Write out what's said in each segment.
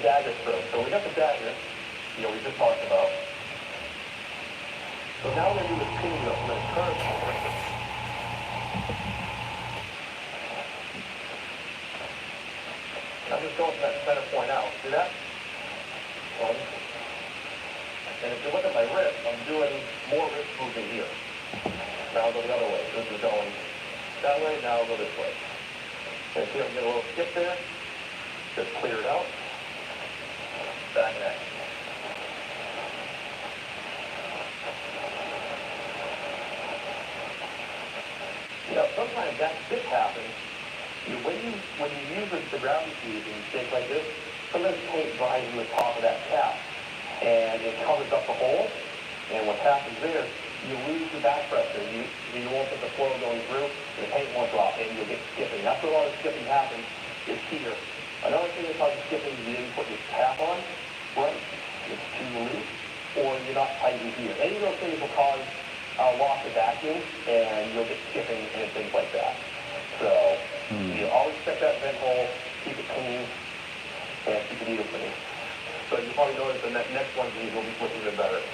dagger stroke. So we got the dagger, we just talked about. So now we're going to do this pinning up. We're going to turn it. I'm just going to that center point out. See that? One. And if you look at my wrist, I'm doing more wrist movement here. Now I'll go the other way. This is going that way, now I'll go this way. And see, I'm getting a little skip there. Just clear it out. Back and action. Sometimes that skip happens. When you use the gravity feed and shake like this, sometimes paint dries in the top of that cap. And it covers up the hole. And what happens there, you lose the back pressure. You won't get the flow going through, and the paint won't drop, and you'll get skipping. That's where a lot of skipping happens, is here. Another thing that causes skipping is you didn't put your cap on, right? It's too loose, or you're not tight in here. Any of those things will cause loss of vacuum, and you'll get skipping and things like that. So you always check that vent hole, keep it clean, and keep it needle clean. So you probably notice the next one of these will be looking even better.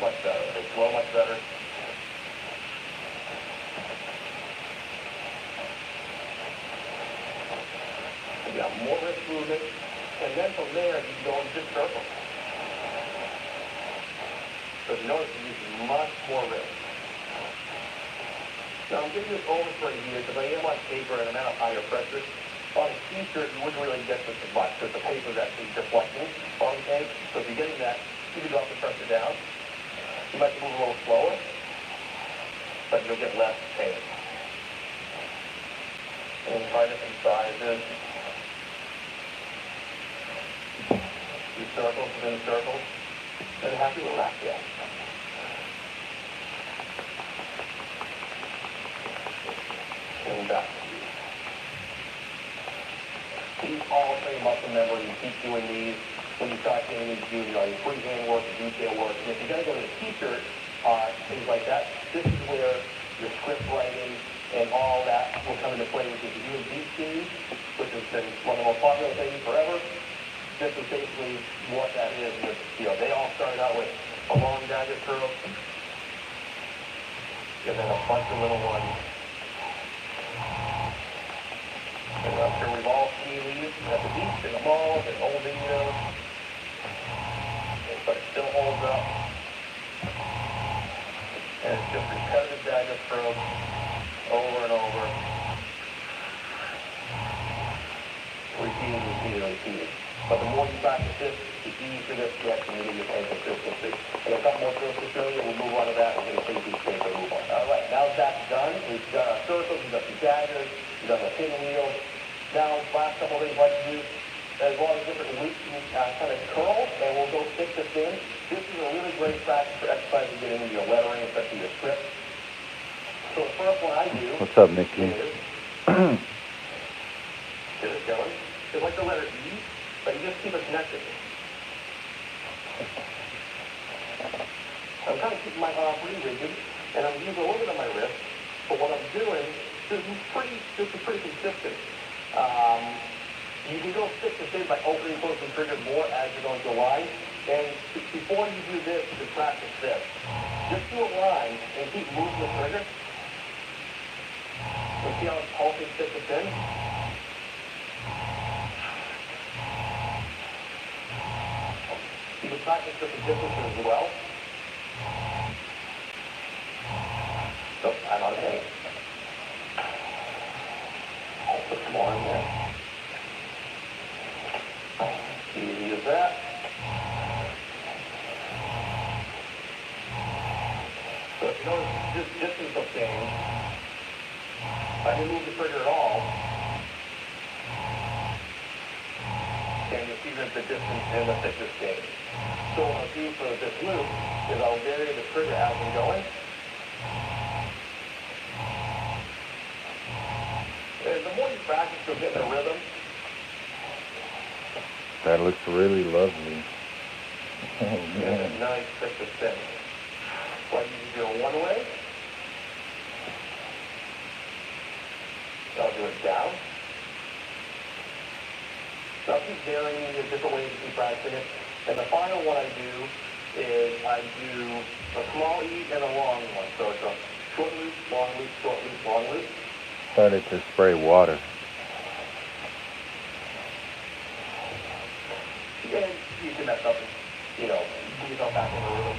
Much better. They flow much better. You got more wrist movement, and then from there you go into just circles. So you notice you use much more wrist. Now I'm giving you this overspray here because I am on paper and I'm at a higher pressure. On a t-shirt you wouldn't really get this as much because the paper is actually deflecting on the tank. So if you're getting that, you can drop the pressure down. You might move a little slower, but you'll get less paint. And try different sizes. Do circles within circles. And happy with that, yeah. And back. Keep all three muscle memory and keep doing these. When you start getting into your freehand work, your detail work, and if you're going to go to a t-shirt, things like that, this is where your script writing and all that will come into play, which is the USB keys, which has been one of the most popular things forever. This is basically what that is. With, they all started out with a long dagger stroke, and then a bunch of little ones. And I'm sure we've all seen these at the beach, in the malls, in old videos. But it still holds up. And it's just repetitive dagger strokes over and over. Repeated. But the more you practice this, the easier this gets and you get your paint consistency. And a couple more drills to show you, we'll move on to that. We're going to take these paper and move on. All right, now that's done. We've got our circles, we've got some daggers, we've got the pinning wheel. Now, last couple of things I'd like to do, there's a lot of different weights you kind of curl, and we'll go thick to thin. This is a really great practice for exercise to get into your lettering, especially your script. So the first one I do. What's up, Mickey? Get it going. It's like the letter E, but you just keep it connected. I'm kind of keeping my arm pretty rigid, and I'm using a little bit of my wrist, but what I'm doing, this is pretty consistent. You can go thick to thin by opening both the triggers more as you're going to a line. And before you do this, you can practice this. Just do a line and keep moving the trigger. So see how it's pulsing thick to thin? You can practice different distances as well. So I'm on A. I'll put some more in there. Easy as that. So if you notice this distance will change. If I didn't move the trigger at all, and you'll see that the distance and the thickness change. So what I'll do for this loop is I'll vary the trigger as I'm going. And the more you practice, you'll get in a rhythm. That looks really lovely. Oh, man. And a nice thick to thin. Like you can go one way. I'll do it down. So I'll keep varying the different ways to keep practicing it. And the final one I do is I do a small E and a long one. So it's a short loop, long loop, short loop, long loop. Started to spray water. And you can mess up and, get yourself back in the rhythm.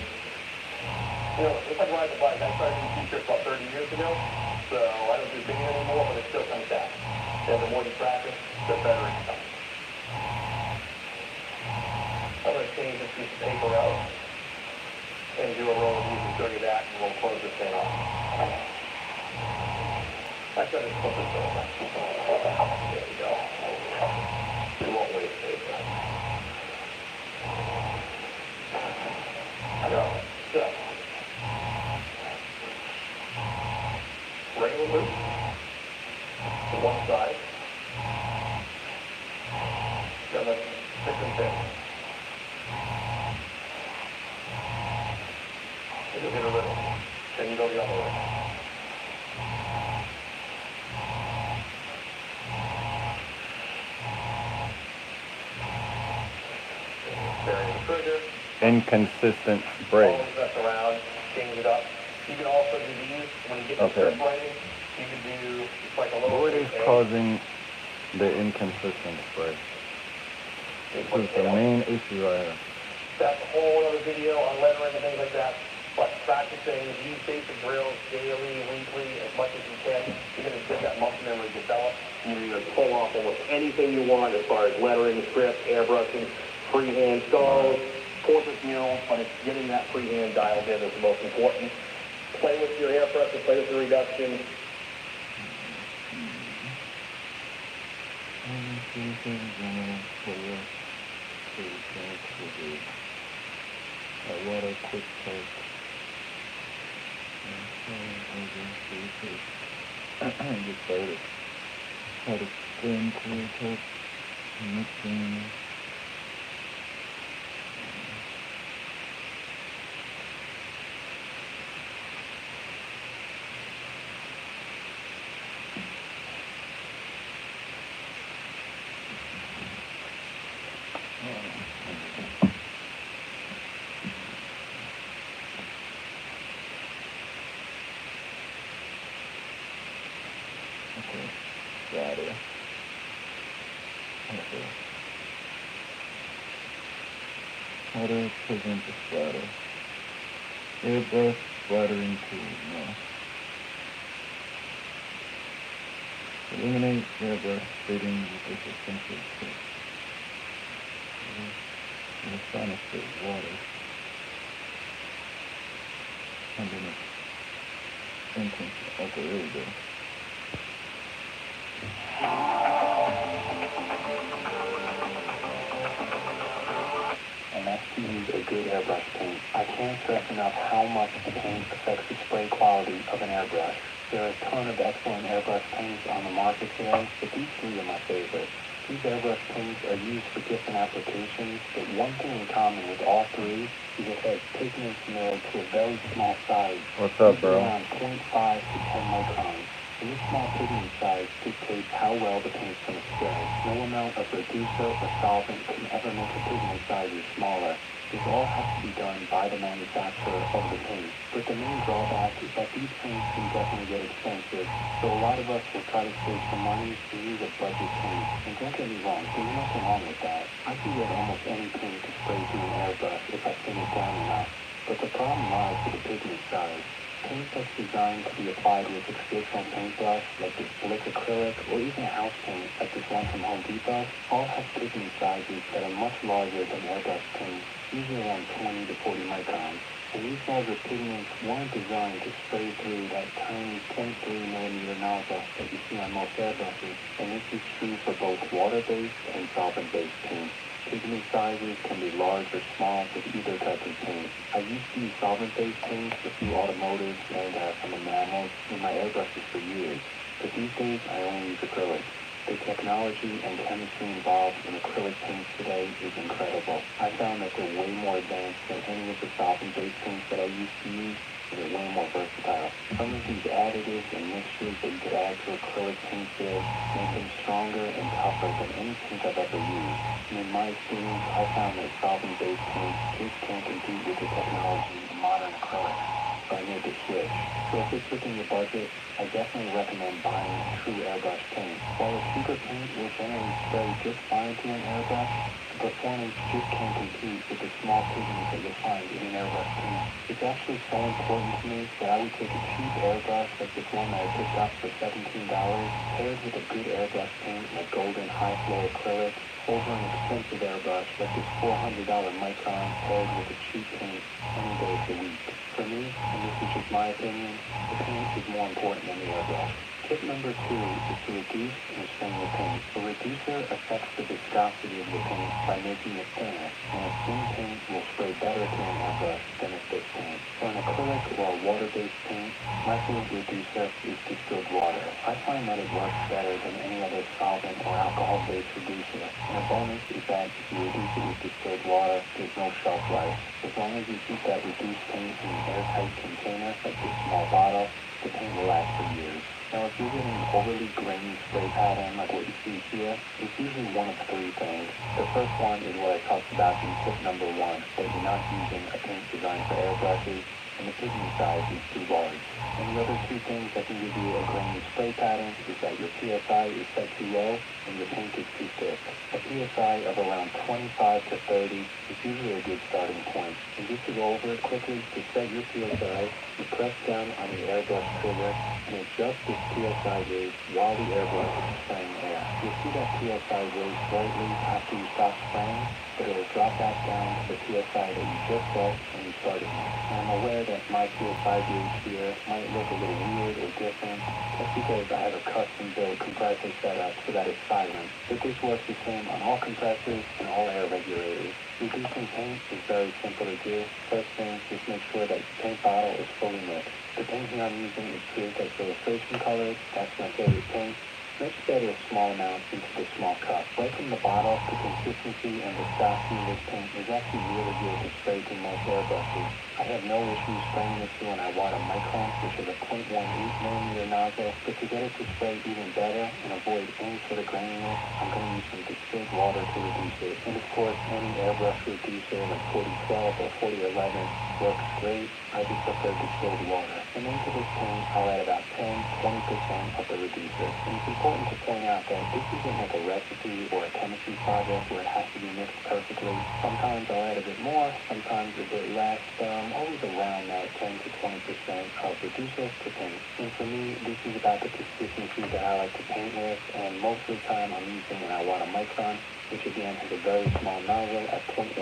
It's like riding a bike. I started doing t-shirts about 30 years ago, so I don't do binging anymore, but it still comes back. And the more you practice, the better it becomes. I'm going to change this piece of paper out and do a roll of music, show you that, and we'll close this thing off. I said it's put this over. There we go. We won't waste paper. So, regular loop to one side, then let's stick and pin. And you'll hit a little, then you go the other way. Bury the trigger. Inconsistent spray. Always mess around, change it up. You can also do these when you get the script writing. You can do it's like a little. What is causing the inconsistent spray? This is the main issue I have. That's a whole other video on lettering and things like that. But practicing these basic drills daily, weekly, as much as you can, you're going to get that muscle memory developed. You're going to pull off almost anything you want as far as lettering, script, airbrushing, freehand skulls, portrait murals, but it's getting that freehand dialed in is the most important. Play with your airbrush, play with your reduction. A lot of quick take. Get started. How to spin, clear take, mixing. Okay, got it. Okay. How to present the splatter. Airbrush splattering tool, no. Eliminate airbrush fading with this essential tip. I'm trying to spray water. And then it's inconsistent. Okay, there we go. And that's to use a good airbrush paint. I can't stress enough how much the paint affects the spray quality of an airbrush. There are a ton of excellent airbrush paints on the market today, but these three are my favorite. These airbrush paints are used for different applications, but one thing in common with all three is it has pigments milled to a very small size. What's up, bro? Around 0.5 to 10 microns. And this small pigment size dictates how well the paint's going to spray. No amount of reducer or solvent can ever make a pigment size smaller. This all has to be done by the manufacturer of the paint. But the main drawback is that these paints can definitely get expensive, so a lot of us will try to save some money and use a budget paint. And don't get me wrong, there's nothing wrong with that. I can get almost any paint to spray through an airbrush if I thin it down enough. But the problem lies with the pigment size. Paint that's designed to be applied with a traditional paintbrush, like this Blick acrylic, or even house paint, like this one from Home Depot, all have pigment sizes that are much larger than airbrush paint, usually around 20 to 40 microns. And these larger pigments weren't designed to spray through that tiny 0.3 millimeter nozzle that you see on most airbrushes, and this is true for both water-based and solvent-based paint. Pigment sizes can be large or small with either type of paint. I used to use solvent-based paints, a few automotives, and some enamels in my airbrushes for years, but these days I only use acrylic. The technology and chemistry involved in acrylic paints today is incredible. I found that they're way more advanced than any of the solvent-based paints that I used to use, and they're way more versatile. Some of these additives and mixtures that you could add to acrylic paint today make them stronger and tougher than any paint I've ever used. And in my experience, I found that solvent-based paints just can't compete with the technology in modern acrylics. So I made the switch. So if it's within your budget, I definitely recommend buying true airbrush paint. While a cheaper paint will generally spray just fine to an airbrush, the performance just can't compete with the small pigments that you'll find in an airbrush paint. It's actually so important to me that I would take a cheap airbrush like this one that I picked up for $17, paired with a good airbrush paint like golden high flow acrylic, over an expensive airbrush like this $400 Micron paired with a cheap paint any day of the week. For me, and this is just my opinion, the paint is more important than the airbrush. Tip number 2 is to reduce and strain your paint. A reducer affects the viscosity of the paint by making it thinner, and a thin paint will spray better to an airbrush than a thick paint. For an acrylic or a water-based paint, my favorite reducer is distilled water. I find that it works better than any other solvent or alcohol-based reducer. And a bonus is that if you reduce it with distilled water, there's no shelf life. As long as you keep that reduced paint in an airtight container, like this small bottle, the paint will last for years. Now, if you're getting an overly grainy spray pattern like what you see here, it's usually one of 3 things. The first one is what I talked about in tip number 1, that you're not using a paint designed for airbrushes, and the pigment size is too large. And the other 2 things that can give you a grainy spray pattern is that your PSI is set too low and your paint is too thick. A PSI of around 25 to 30 is usually a good starting point. And just to go over it quickly, to set your PSI, you press down on the airbrush trigger and adjust this PSI gauge while the airbrush is spraying air. You'll see that PSI raise slightly after you stop spraying, but it'll drop back down to the PSI that you just set when you started. And I'm aware that my PSI gauge here might look a little weird or different. That's because I have a custom-built compressor setup so that it's silent. But this works the same on all compressors and all air regulators. Reducing paint is very simple to do. First thing, just make sure that your paint bottle is fully mixed. The paint here I'm using is Pure Illustration Colors. That's my favorite paint. Mix together a small amount into the small cup. Right from the bottle, the consistency and viscosity of this paint is actually really good to spray to most airbrushes. I have no issue spraying this through an Iwata Micron, which is a 0.18mm nozzle, but to get it to spray even better and avoid any sort of graininess, I'm going to use some distilled water to reduce it. And of course, any airbrush reducer like 4012 or 4011 works great. I just prefer distilled water. And into this paint, I'll add about 10-20% of the reducer. And it's important to point out that this isn't like a recipe or a chemistry project where it has to be mixed perfectly. Sometimes I'll add a bit more, sometimes a bit less, but I'm always around that 10-20% of reducer to paint. And for me, this is about the consistency that I like to paint with, and most of the time I'm using an Iwata Micron, which again has a very small nozzle at 0.18.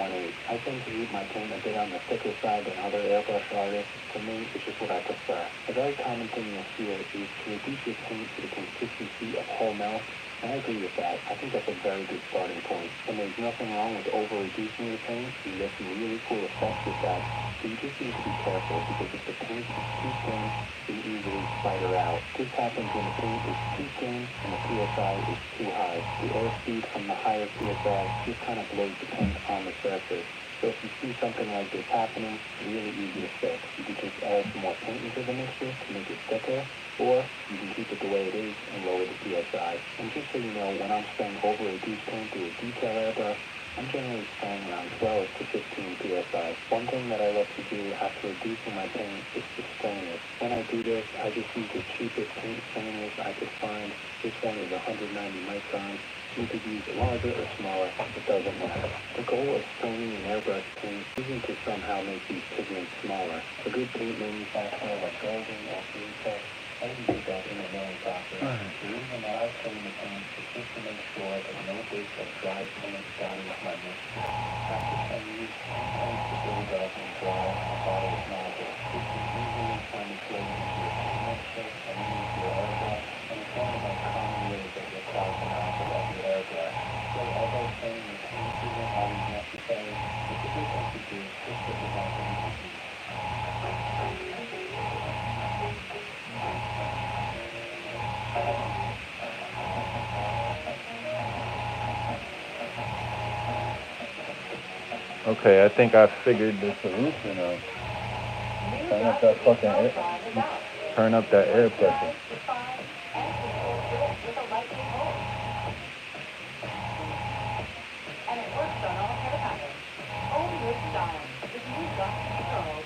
I tend to use my paint a bit on the thicker side than other airbrush artists. For me, it's just what I prefer. A very common thing you'll hear is to reduce your paint to the consistency of whole milk, and I agree with that. I think that's a very good starting point. And there's nothing wrong with over-reducing your paint. You get some really cool effects with that. But you just need to be careful, because if the paint is too thin, you easily spider out. This happens when the paint is too thin and the PSI is too high. The airspeed from the higher PSI just kind of blows the paint on the surface. So if you see something like this happening, really easy to fix. You can just add some more paint into the mixture to make it thicker, or you can keep it the way it is and lower the PSI. And just so you know, when I'm spraying over-reduced paint through a detail airbrush, I'm generally spraying around 12 to 15 PSI. One thing that I love to do after reducing my paint is to strain it. When I do this, I just use the cheapest paint strainers I could find. This one is 190 microns. You could use it larger or smaller, it doesn't matter. The goal of straining an airbrush paint isn't to somehow make these pigments smaller. A good paint manufacturer like Golden or Green I use that in the milling process. The reason that I strain the paint is just to make sure that no bits of dry paint got into my mixture. After some use, paint tends to build up and dry on the bottom of nozzle. This can easily find its way into your paint mixture and then into your airbrush, and it's one of the most common ways that you'll clog the nozzle of your airbrush. So although straining the paint isn't always necessary, it's a good thing to do just to prevent any disease. Okay, I think I figured the solution out. Turn up that fucking air. Turn up that air pressure. And it works on all hair patterns. Own your style with new Dr. Charles.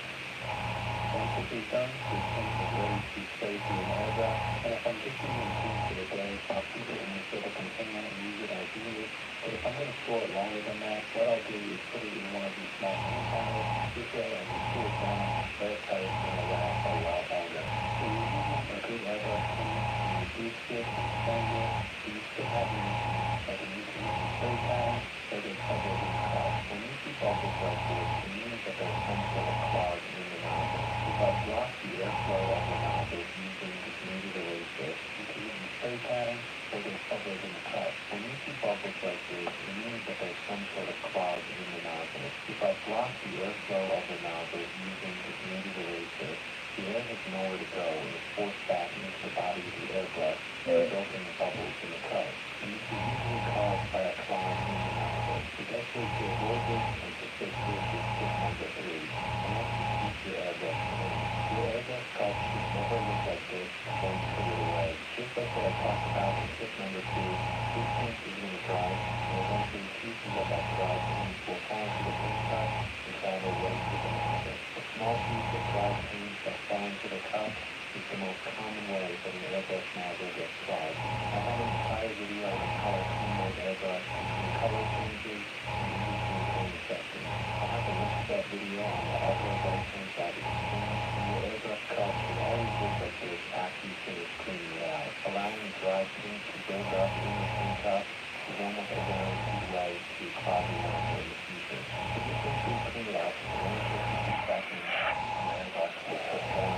Once this is done, this thing is ready to spray through an airbrush. And if I'm just using cream for the day, I'll keep it in this little container and use it as needed. But if I'm going to store it longer than that, what I'll do is put it in one of these small hand towels. This way I can cool it down, very tight, and it'll last a lot longer. So you're using a good airbrush clean, and you boost it, and cleanse it, so you still have your nutrients. Like when you can use a spray can, so they cover it in the cup. When you see bubbles like this, it means that there's some sort of clog in the nozzle. If I block the airflow of the nozzle using this native eraser, you can use a spray can, so they cover it in the cup. When you see bubbles like this, it means that there's some sort of clog in the nozzle. If I block the airflow of the nozzle using this native eraser, the air has nowhere to go and is forced back into the body of the airbrush, resulting in bubbles in the cup. And this is usually caused by a clog in the nozzle. The best way to avoid this and to fix this is tip number 3, and that's to keep your airbrush clean. Your airbrush cup should never look like this when you put it away. Just like what I talked about in tip number 2, this paint is going to dry, and eventually pieces of that dry paint will fall into the paint cup and travel right through the nozzle. A small piece of dry paint that falls into the cup is the most common way that an airbrush nozzle gets clogged. I have an entire video on how to clean my airbrush between color changes and the nutrient cleaning section. I'll have a link to that video on the outdoorbrightpaint.com, and your airbrush cup should always look like this after you finish cleaning it out. Allowing the dry paint to build up in the paint cup is almost a guaranteed way to clog your nozzle in the future. So just make sure you clean it up for 1 to 15 seconds, and your airbrush will perform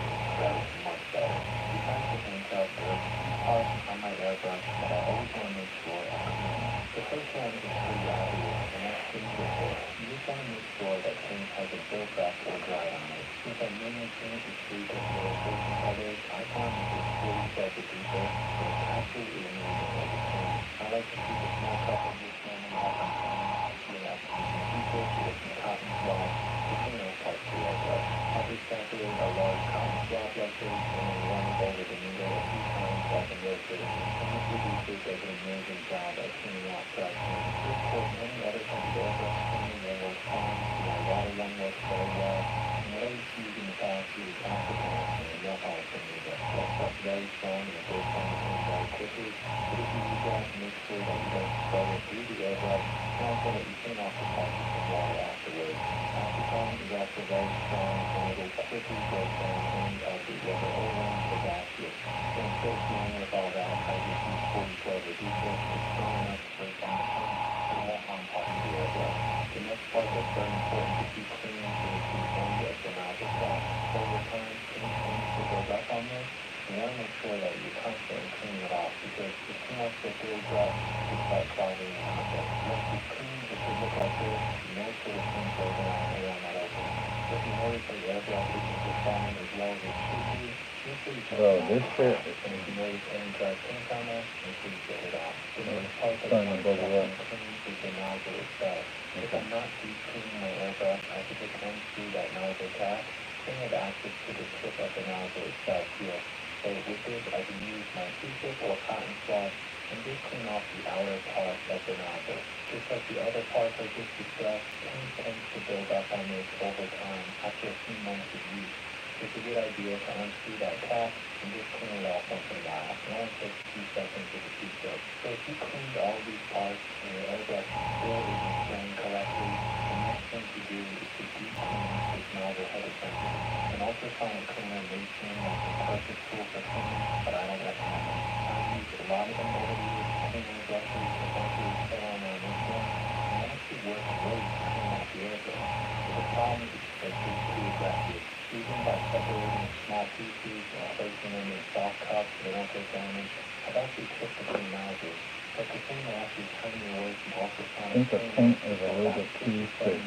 much better. Besides the paint cup, there are two parts on my airbrush that I always want to make sure are clean. The first one is pretty obvious, and that's the needle tip. You just want to make sure that paint hasn't built up or dried on it. Since I mainly paint with streaks of fluorescent colors, I find that this fully sells the deeper, but it's absolutely amazing as a paint. I like to keep a small cup of this normally out on painting, so that using Q-tips or some cotton swabs to clean out parts of the airbrush. I'll just saturate a large cotton swab like this and then run it over the needle a few times so I can rotate it. And this reducer does an amazing job at cleaning out dry paint. This course, any other kind of airbrush cleaning will work fine. My water one works very well. And what I used to use in the past is acetone and no alcohol. That stuff's very strong and it breaks down the paint very quickly. But if you use that, make sure that you don't spray it through the airbrush, and also that you clean off the parts with some water afterwards. Acetone is also very strong and it will quickly break down any of the rubber O-rings or gaskets. So instead of dealing with all that, I just use 4012 reducer. It's strong enough to break down the paint, but it won't harm parts of the airbrush. The next part that's very important to keep clean is the end of the nozzle cap. Over time, paint tends to build up on this. You want to make sure that you're constantly cleaning it off, because if too much gets built up, you start clogging the nozzle. Once it's clean, it should look like this. No sort of paint building out around that opening. So if you notice that your airbrush isn't performing as well as it should be, make sure you Bro, this shit. and if you notice any dry paint on there, make sure you get it off. The next part that Starting you to want to bubble up. clean is the nozzle itself. If I'm not deep cleaning my airbrush, I can just unscrew that nozzle cap, and have access to the tip of the nozzle itself here. So with this, I can use my Q-tip or cotton swab and just clean off the outer part of the nozzle. Just like the other parts I just discussed, paint tends to build up on this over time after a few months of use. It's a good idea to unscrew that cap and just clean it off once in a while. It only takes a few seconds with a Q-tip. So if you cleaned all these parts and your airbrush still isn't spraying correctly, the next thing to do is to deep clean this nozzle head assembly. An ultrasonic cleaner may seem like the perfect tool for cleaning, but I don't recommend it. I've used a lot of them over the years to clean airbrushes, eventually settle on this one, and it actually works great to clean out the airbrush. But the problem is that it's too aggressive. Even by separating small pieces or placing them in soft cups so they don't get damaged, I've actually kept the clean nozzles. But the thing that actually turned me away from ultrasonic I think the cleaning paint is a little bit too thick.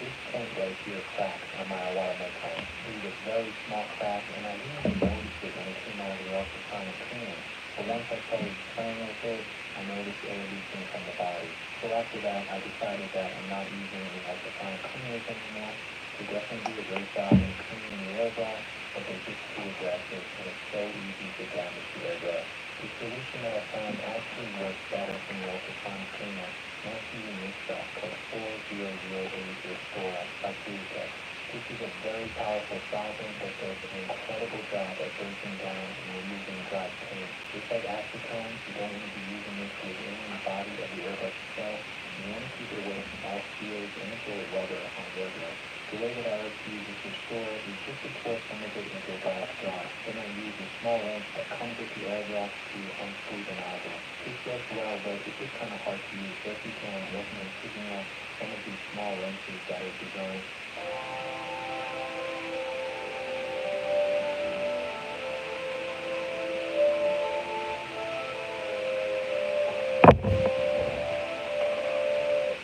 this paint right here cracked on my water my car. It was a very small crack, and I didn't even notice it when it came out of the ultrasonic cleaner. But once I started playing with it, I noticed air leaking from the body. So after that, I decided that I'm not using the ultrasonic cleaners anymore. They definitely do a great job in cleaning the airbrush, but they're just too aggressive, and it's so easy to damage the airbrush. The solution that I found actually works better than the ultrasonic cleaner. Once you use this stuff, called 4008 Restore by Flutex. This is a very powerful solvent that does an incredible job at breaking down and removing dry paint. Just like acetone, you don't want to be using this within the body of the airbrush itself. You want to keep it away from all seals and any sort of rubber on the airbrush. The way that I like to use this Restore is just to pour some of it into a glass jar. Then I use a small wrench that comes with the airbrush to unscrew the nozzle. This works well, but it's just kind of hard to use, especially when I'm working on picking up some of these small wrenches that are designed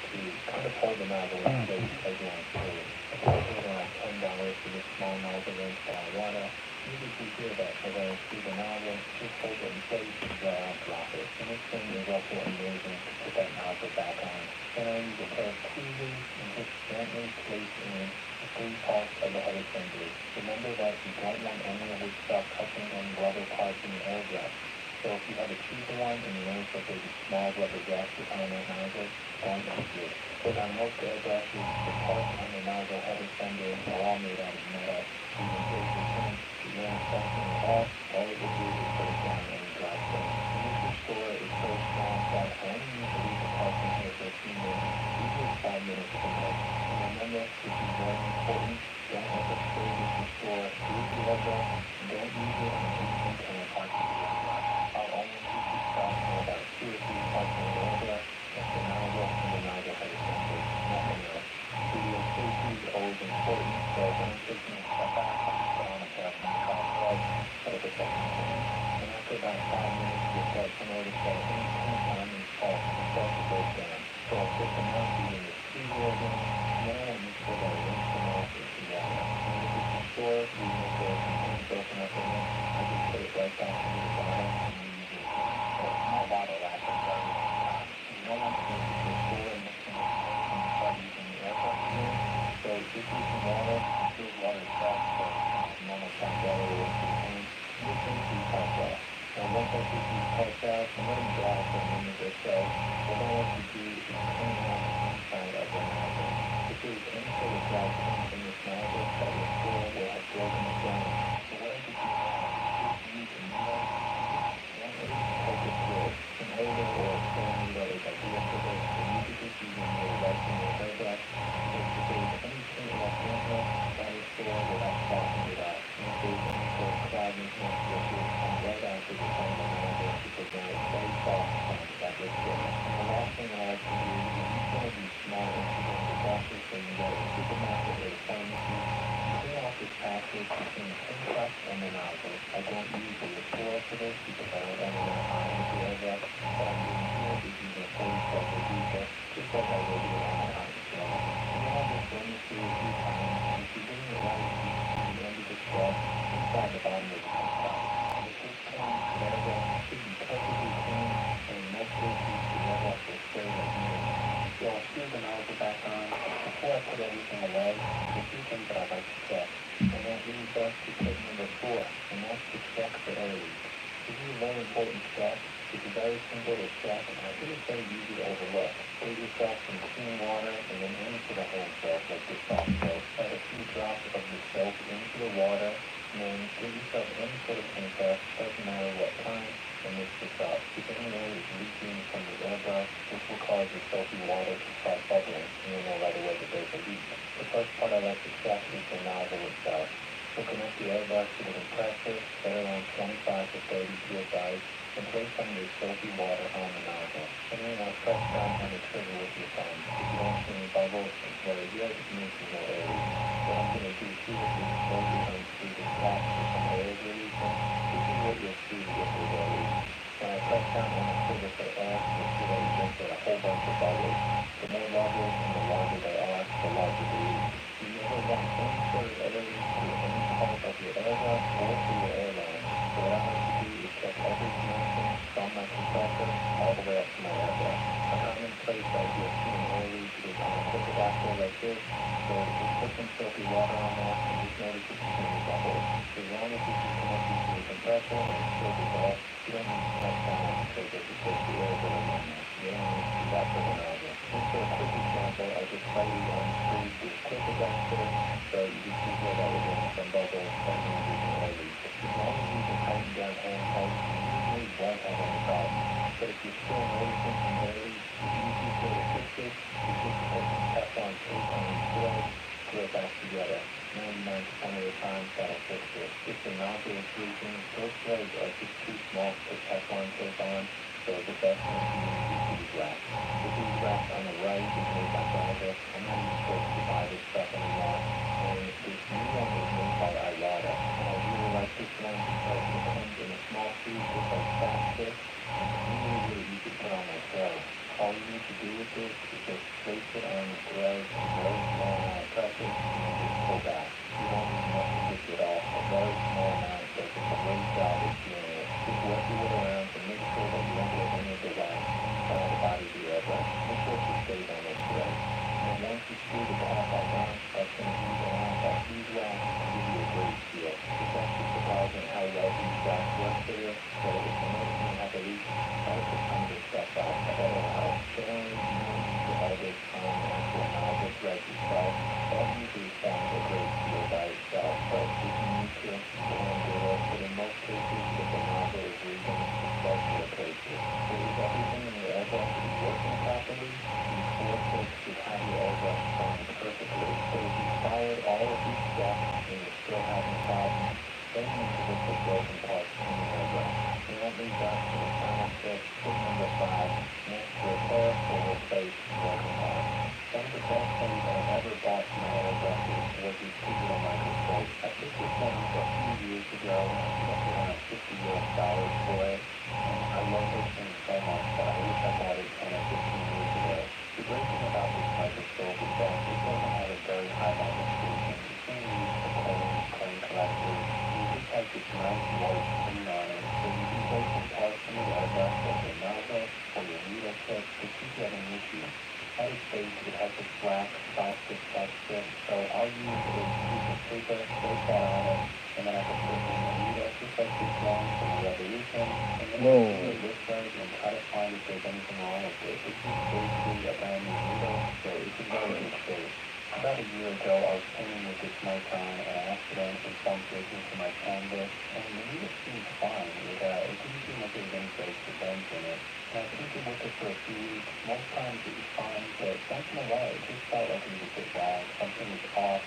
to kind of hold the nozzle in place as you unscrew it. I paid around $10 for this small nozzle wrench that I water. Usually you hear that as I unscrew the nozzle, just hold it in place and don't drop it. And this thing is also amazing to put that nozzle back on. Then I use a pair of tweezers and just gently place in the 3 parts of the head assembly. Remember that you don't want any of this stuff touching any rubber parts in the airbrush. So if you have a cheaper one and you notice that there's a small rubber gasket on that nozzle, don't use it. But on most airbrushes, the parts on the nozzle head assembly are all made out of metal. You can take the paint, you want to section it off, all it will do is break down any dry paint. And this Restore is so strong that I only need to leave the parts in here for a few minutes, usually 5 minutes per minute. And remember, this is very important, don't ever spray this Restore through the airbrush, and don't use it on any parts of the airbrush. I'll only use this stuff for about 2 or 3 parts of the airbrush, like the nozzle and the nozzle head assembly, nothing else. Video safety is always important, so when I'm taking a step back, I just put on a pair of my gloves, set up a second clean. And after about 5 minutes, you'll start to notice that any paint on these parts will start to break down. So I'll put them out using the tweezer again, and then I want to make sure that I rinse them off with the water. And with this Restore, even if there's some paint broken up in it, I just put it right back into the bottle and reuse it again. So a small bottle lasts a very long time. You don't want to make this Restore and mix it with paint when you start using the airbrush again. So just use some water, fill water itself, so normal tap water will rinse the paint. Just rinse these parts off. Now once I get these parts out, and let them dry for a minute or so, what I want to do is clean out the inside of the nozzle. If there's any sort of dry paint in this nozzle, that Restore will have broken it down. So what I could do now is just use a needle and just gently poke it through. An older or a square needle is ideal for this, and you could just use a needle right from your airbrush, because if there's any paint left in here, that Restore will have softened it out. And if there's any sort of cloudiness, you'll see it come right out to the front of the nozzle, because now it's very soft on that Restore. And the last thing I like to do is use one of these small incidental brushes that you get at the supermarket or the pharmacy. Clean off this passage between the pin cup and the nozzle. I don't use the Restore for this because I don't want to iron with the airbrush. What I'm doing here is using a 40-step reducer, just like I would do it on my iron stove. And then I'll just run this through a few times, and if you're doing it right, you can see the end of the step inside the bottom of the pin cup. And at this point, the airbrush should be perfectly clean, and in most cases, the airbrush will stay like new. So I'll screw the nozzle back on. Before I put everything away, there's a few things that I'd like to check. And that brings us to tip number 4, and that's to check for air leaks. This is a very important step. It's a very simple to check, and I shouldn't say easy to overlook. Put yourself some clean water and then into the hand soap, like this soft soap. Add a few drops of the soap into the water, and then give yourself any sort of paintbrush, doesn't matter what kind, and mix this up. If any air is leaking from the airbrush, this will cause the soapy water to start bubbling, and you'll know right away that there's a leak. The first part I like to check is the nozzle itself. So connect the airbrush to the compressor, set around 25 to 30 psi, and place some of the soapy water on the nozzle. And then I'll press down on the trigger with your thumb. If you don't see any bubbles, it's very good. It means there's no air leak. What I'm going to do too is just slowly unscrew the cap so some air is releasing. This is what you'll see if there's air leak. When I press down on the trigger for air, you'll see that it just get a whole bunch of bubbles. The more bubbles and the larger they are, the larger the leak. You never want any sort of air leak through any part of your airbrush or through your airline. this. So just put some soapy water on there and just notice if you see any bubbles. As long as this is connected to the compressor and it's still dissolved, you don't need to press down on the trigger because the air is going in there. You don't need to do that for the nozzle. Just for a quick example, I just slightly unscrewed the quick adjuster so you can see where that was in some bubbles that means we can release. As long as you can tighten down hand tight, you usually won't have any problem. But if you're still noticing some areas, the easiest way to fix this is just to put some Teflon tape on each thread, glue it back together. 99% of the time, that'll fix it. If the nozzle is leaking, those threads are just too small to put Teflon tape on, so the best thing to use is beeswax. The beeswax on the right is made by Airbrush. I'm not even supposed to buy this stuff anymore. And this new one is made by Iwata. And I really like this one because it comes in a small tube just like plastic. And it's really, really easy to put on my thread. All you need to do with this is just place it on the thread, very small amount of pressure, and then just pull back. You don't need much of this at all. A very small amount does a great job of sealing it. Just work your way around to make sure that you don't get any of the wax out of the body of the airbrush. Make sure it stays on those threads. And then once you screw the cap back on, that's going to ease around that beeswax and give you a great seal. It's actually surprising how well beeswax works for you. So if you're noticing you have a leak, try to put some of this stuff out. That'll help. Generally, you don't need to have this on the actual nozzle thread itself. That usually forms a great seal by itself. But if you need to, go and do it. But in most cases, if the nozzle is leaking, it's best to replace it. So if everything in your airbrush is working properly, these 4 clicks should have your airbrush running perfectly. So if you followed all of these steps and you're still having problems, then you need to look for broken parts in your airbrush. And that leads us to the final step, tip number 5, next to repair or replace broken parts. One of the best things I've ever bought from my airbrushes was this digital microscope. I picked this one up a few years ago, and I spent around $50 for it. And I love this thing so much that I wish I bought it 10 or 15 years ago. The great thing about this microscope is that it doesn't have a very high magnification. It's mainly used for coin collectors. And it just has this nice white screen on it, so you can place some parts in your airbrush, like your nozzle or your needle tip, to keep getting issues. At its base, it has a black plastic texture, so I'll use a piece of paper, place that on it, and then I can put in a needle, just like this one from the Revolution, and then Whoa. see what it looks like and try to find if there's anything wrong with it. It's just basically a brand new needle, so it's in very good shape. About a year ago, I was painting with this Micron, and I accidentally bumped it into my canvas, and the needle seemed fine. It didn't seem like there was any breaks or bends in it. And I think it with it for a few weeks. Most times it was fine, but once in a while it just felt like it was a bit wrong. Something was off.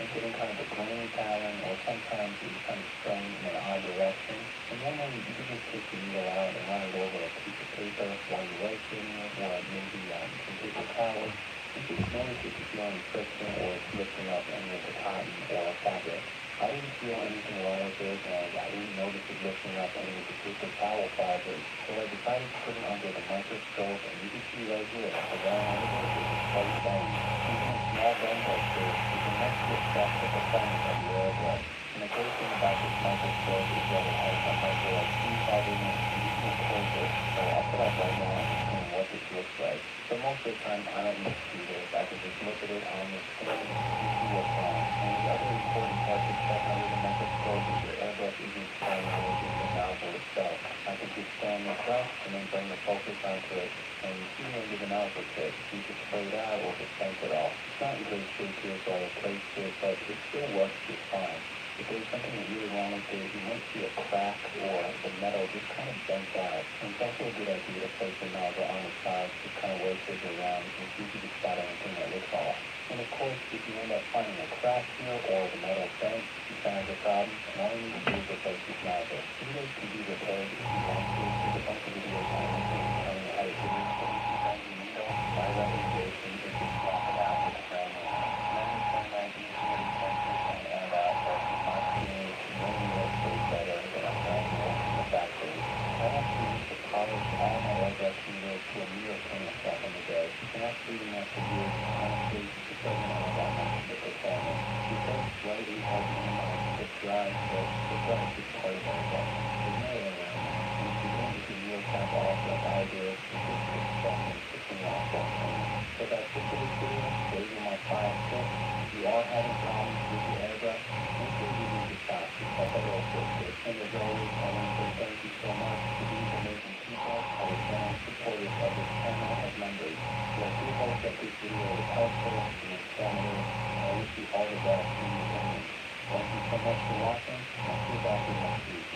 And getting kind of a grainy pattern, or sometimes it was kind of straying in an odd direction. And normally you could just take the needle out and run it over a piece of paper while you're rotating it, or maybe some paper towels. And just notice if you feel any friction or it's lifting up any of the cotton or fabric. I didn't feel anything wrong with it, and I didn't notice it lifting up any of the paper towel fibers. So I decided to put it under the microscope, and you can see right here, the round end of it is quite bent. Even a small bend like this, you can next to affect the performance of your airbrush. And the great thing about this microscope is that it has a micro SD card in it, and you can close it. So I'll put up right now and explain what this looks like. So most of the time, I don't need to do this. I can just look at it on the screen and see what's wrong. And the other important part to check under the microscope is your airbrush isn't spraying with the nozzle itself. I can just stand this up and then bring the focus onto it, and you see where the nozzle tip. You just spray it out or just bent it off. It's not in great shape here, so I replaced it, but it still works just fine. If there's something really wrong with it, you might see a crack or the metal just kind of bent out. And it's also a good idea to place the nozzle on the side, just kind of rotate it around and see if you can spot anything that looks off. And of course, if you end up finding a crack here or the metal bent, you found the problem, and all you need to do is replace this nozzle. Videos can be repaired if you want to. There's a bunch of videos on YouTube telling you how to do it, but if you find your needle, my recommendation is just swap it out with a brand new one. 90% easier, 10% and out, but in my experience, no needle stays better than a brand new one from the factory. I actually used to polish all my airbrush needles to a needle cleaner back in the day, and that's leading up to years, honestly, it doesn't have that much of the performance. It does slightly help minimize the dry, but the dry is just part of our airbrush. There's no way around it. And if you're going to get needle cap off like I do, it just gets stuck and sticking off that cleaner. So that's it for this video. Those are my that file stick. If you are having problems with the airbrush, make sure you leave the shop. That's a real quick. And as always, I want to say thank you so much to these amazing people, our fans, supporters of this channel, as members. So I do hope that this video was helpful and informative. I wish you all the best in your journey. Thank you so much for watching, and I'll see you back here next week.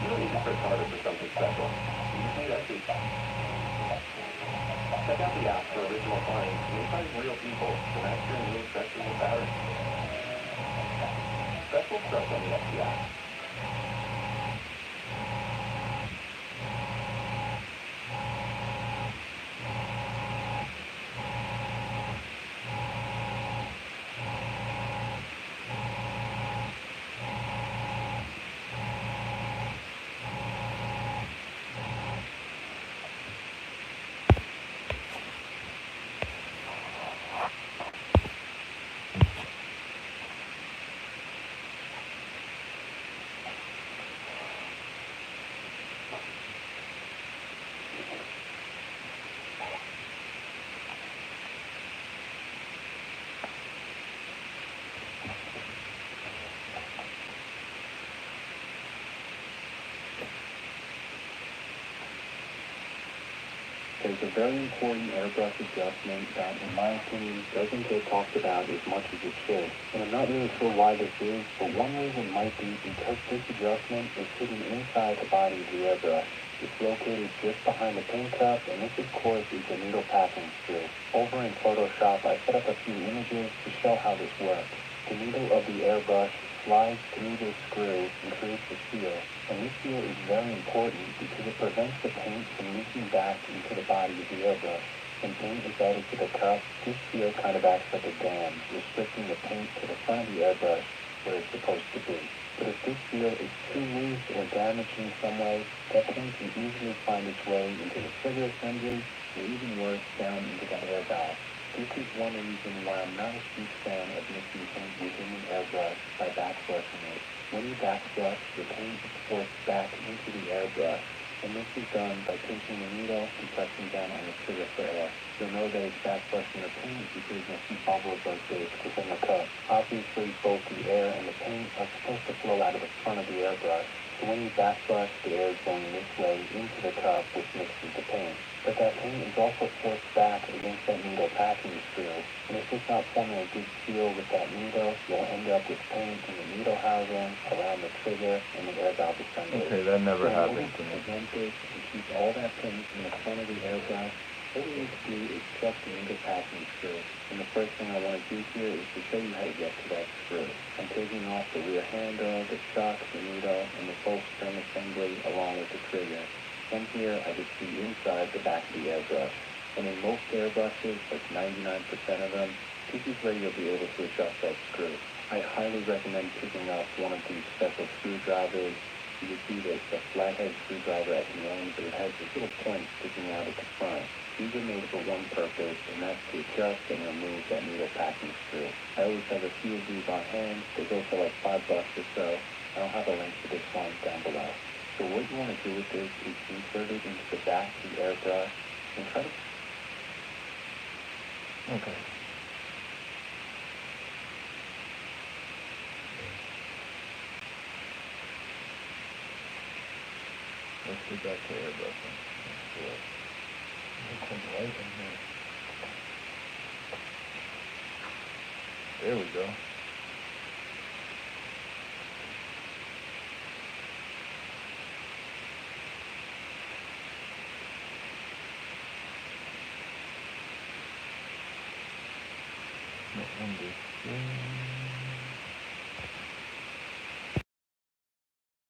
You don't need to push harder for something special. You just need empty. Check out the app for original finds and find real people to match your new sexual pattern. Special starts on the FT app. There's a very important airbrush adjustment that, in my opinion, doesn't get talked about as much as it should. And I'm not really sure why this is, but one reason might be because this adjustment is hidden inside the body of the airbrush. It's located just behind the paint cup, and this, of course, is the needle packing screw. Over in Photoshop, I set up a few images to show how this works. The needle of the airbrush slides through this screw and creates a seal. And this seal is very important because it prevents the paint from leaking back into the body of the airbrush. When paint is added to the cup, this seal kind of acts like a dam, restricting the paint to the front of the airbrush where it's supposed to be. But if this seal is too loose or damaged in some way, that paint can easily find its way into the trigger assembly, or even worse, down into the air valve. This is one reason why I'm not a huge fan of mixing paint within the airbrush by backflushing it. When you backflush, the paint is forced back into the airbrush, and this is done by pinching the needle and pressing down on the trigger for air. You'll know that it's backflushing the paint because you'll see bubbles like this within the cup. Obviously, both the air and the paint are supposed to flow out of the front of the airbrush. So when you backflush, the air is going this way into the cup, which mixes the paint. But that paint is also forced back against that needle packing screw. And if it's not forming a good seal with that needle, you'll end up with paint in the needle housing, around the trigger, and the air valve assembly. Okay, that never happened to To me. prevent this and keep all that paint in the front of the airbrush, what we need to do is check the needle packing screw. And the first thing I want to do here is to show you how to get to that screw. I'm taking off the rear handle, the chuck, the needle, and the full spring assembly along with the trigger. From here, I can see inside the back of the airbrush. And in most airbrushes, like 99% of them, this is where you'll be able to adjust that screw. I highly recommend picking up one of these special screwdrivers. You can see that it's a flathead screwdriver at the end, but it has this little point sticking out at the front. These are made for one purpose, and that's to adjust and remove that needle packing screw. I always have a few of these on hand. They go for like $5 or so. I'll have a link to this one down below. So what you want to do with this is insert it into the back of the airbrush and try to... Okay. Let's get back to airbrushing. Let's do it. Put some light in here. There we go. Let me see.